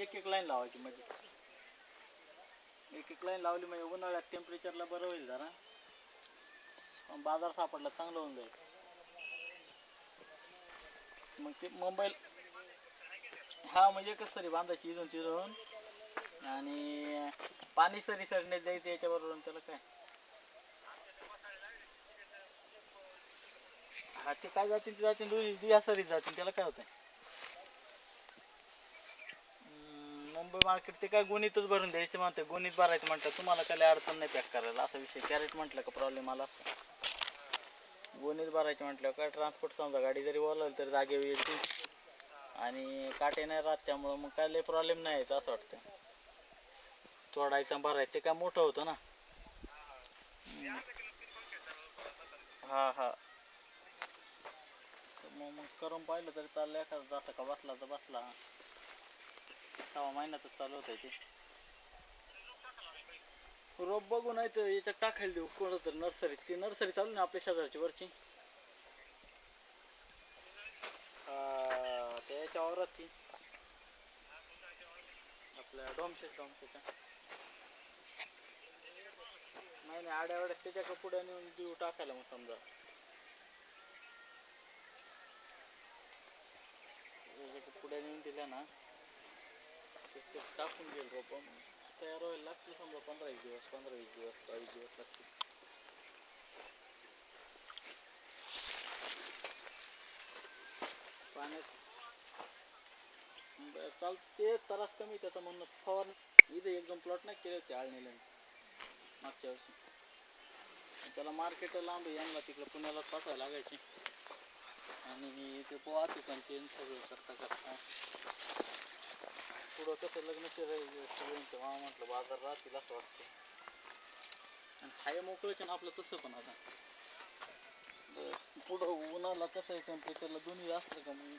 एक एक लाईन लावायची मध्ये, एक एक लाईन लावली म्हणजे उन्हाळ्यात टेम्परेचरला बरं होईल जरा, बाजार सापडला चांगलं होऊन जाईल. मग ते मुंबईला हा म्हणजे एकच सरी बांधायची इथून तिथून, आणि पाणी सरी सरणे द्यायचं याच्याबरोबर, त्याला काय. हा ते काय जातील ते जातील, दोन्ही या सरीत जातील, त्याला काय होतंय. मुंबई मार्केट ते काय गोणीतच भरून द्यायचे म्हणते, गोणीत भरायचं म्हणतात, तुम्हाला काय अडचण नाही पॅक करायला, असा विषय. कॅरेट म्हटलं का प्रॉब्लेम आला. गोणीत भरायचे म्हटलं काय ट्रान्सपोर्ट, समजा गाडी जरी बोलावली तरी जागेवर येते, आणि काटे नाही राहत, त्यामुळं मग काय लय प्रॉब्लेम नाही येत असं वाटतं. तोडायचं भरायचं ते काय मोठं होतं ना. हा हा, मग करून पाहिलं तरी चाललं, एखादा जाता का बसला तर बसला. 6 महिन्यातच चालू होत ते. रोप बघू, नाही तर याच्यात टाकायला देऊ कोणतं तर नर्सरीत. ती नर्सरी चालू ना आपल्या शेजारची वरची, त्याच्या वावरात ती आपल्या डोमशेच्या. नाही नाही, आड्यावाड्यात त्याच्या पुढे नेऊन देऊ टाकायला, मग समजा पुढे नेऊन दिल्या ना, ते टाकून घेईल रोप, तयार व्हायला लागतील समजा 15-20 दिवस, 15-20 दिवस, 22 दिवस लागतील. पाण्यात चालते, त्रास कमी त्याचा म्हणून फवार. इथे एकदम प्लॉट नाही केले होते आळणीला मागच्या वर्षी, त्याला मार्केट लांब आहे, यांना तिकडे पुण्याला पाठवायला लागायचे, आणि ते वाहतूक आणि ते सगळं करता करता पुढं कसं लग्नाचे सगळ्यांचं म्हटलं बाजार राहतील असं वाटतं. आणि हाय मोकळंच ना आपलं तसं, पण आता पुढं उन्हाला कसं आहे टेम्परेचरला दोन्ही असलं का मग.